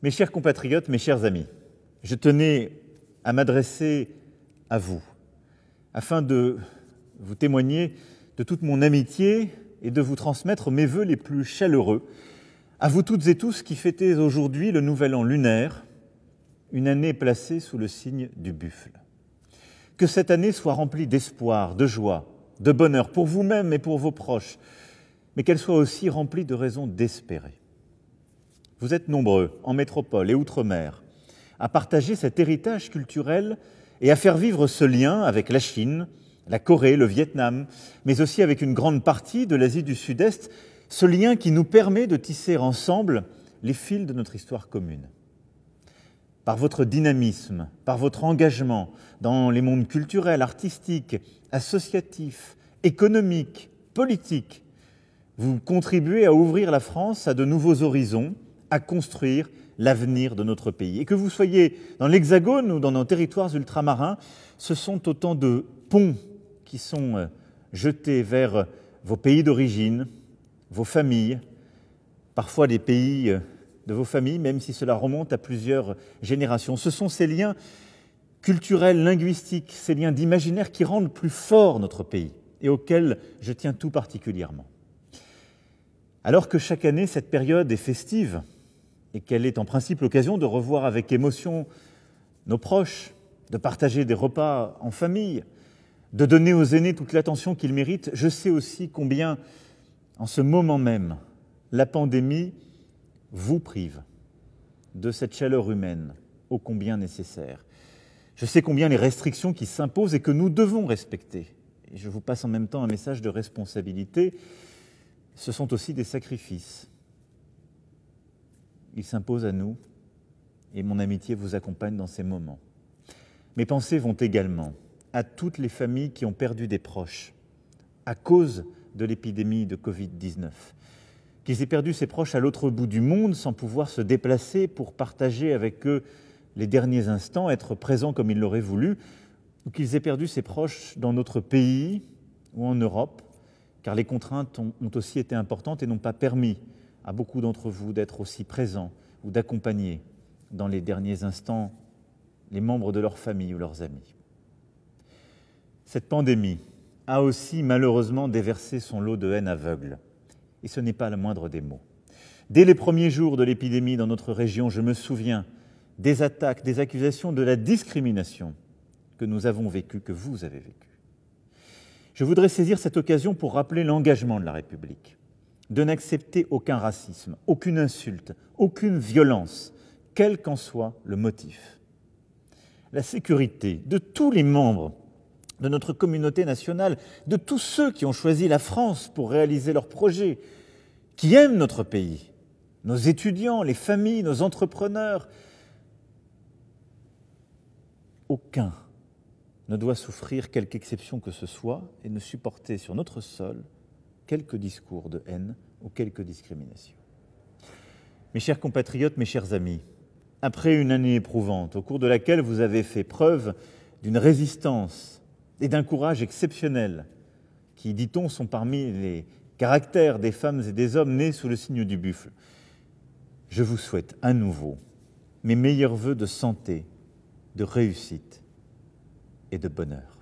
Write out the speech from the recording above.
Mes chers compatriotes, mes chers amis, je tenais à m'adresser à vous afin de vous témoigner de toute mon amitié et de vous transmettre mes vœux les plus chaleureux à vous toutes et tous qui fêtez aujourd'hui le nouvel an lunaire, une année placée sous le signe du buffle. Que cette année soit remplie d'espoir, de joie, de bonheur pour vous-même et pour vos proches, mais qu'elle soit aussi remplie de raisons d'espérer. Vous êtes nombreux, en métropole et outre-mer, à partager cet héritage culturel et à faire vivre ce lien avec la Chine, la Corée, le Vietnam, mais aussi avec une grande partie de l'Asie du Sud-Est, ce lien qui nous permet de tisser ensemble les fils de notre histoire commune. Par votre dynamisme, par votre engagement dans les mondes culturels, artistiques, associatifs, économiques, politiques, vous contribuez à ouvrir la France à de nouveaux horizons, à construire l'avenir de notre pays. Et que vous soyez dans l'Hexagone ou dans nos territoires ultramarins, ce sont autant de ponts qui sont jetés vers vos pays d'origine, vos familles, parfois les pays de vos familles, même si cela remonte à plusieurs générations. Ce sont ces liens culturels, linguistiques, ces liens d'imaginaire qui rendent plus fort notre pays et auxquels je tiens tout particulièrement. Alors que chaque année, cette période est festive et qu'elle est en principe l'occasion de revoir avec émotion nos proches, de partager des repas en famille, de donner aux aînés toute l'attention qu'ils méritent, je sais aussi combien, en ce moment même, la pandémie vous prive de cette chaleur humaine ô combien nécessaire. Je sais combien les restrictions qui s'imposent et que nous devons respecter, et je vous passe en même temps un message de responsabilité, ce sont aussi des sacrifices. Ils s'imposent à nous et mon amitié vous accompagne dans ces moments. Mes pensées vont également à toutes les familles qui ont perdu des proches à cause de l'épidémie de Covid-19, qu'ils aient perdu ses proches à l'autre bout du monde sans pouvoir se déplacer pour partager avec eux les derniers instants, être présents comme ils l'auraient voulu, ou qu'ils aient perdu ses proches dans notre pays ou en Europe, car les contraintes ont aussi été importantes et n'ont pas permis à beaucoup d'entre vous d'être aussi présents ou d'accompagner dans les derniers instants les membres de leur famille ou leurs amis. Cette pandémie a aussi malheureusement déversé son lot de haine aveugle. Et ce n'est pas le moindre des mots. Dès les premiers jours de l'épidémie dans notre région, je me souviens des attaques, des accusations, de la discrimination que nous avons vécue, que vous avez vécue. Je voudrais saisir cette occasion pour rappeler l'engagement de la République, de n'accepter aucun racisme, aucune insulte, aucune violence, quel qu'en soit le motif. La sécurité de tous les membres de notre communauté nationale, de tous ceux qui ont choisi la France pour réaliser leurs projets, qui aiment notre pays, nos étudiants, les familles, nos entrepreneurs. Aucun ne doit souffrir quelque exception que ce soit et ne supporter sur notre sol quelques discours de haine ou quelques discriminations. Mes chers compatriotes, mes chers amis, après une année éprouvante au cours de laquelle vous avez fait preuve d'une résistance et d'un courage exceptionnel qui, dit-on, sont parmi les caractères des femmes et des hommes nés sous le signe du buffle, je vous souhaite à nouveau mes meilleurs vœux de santé, de réussite et de bonheur.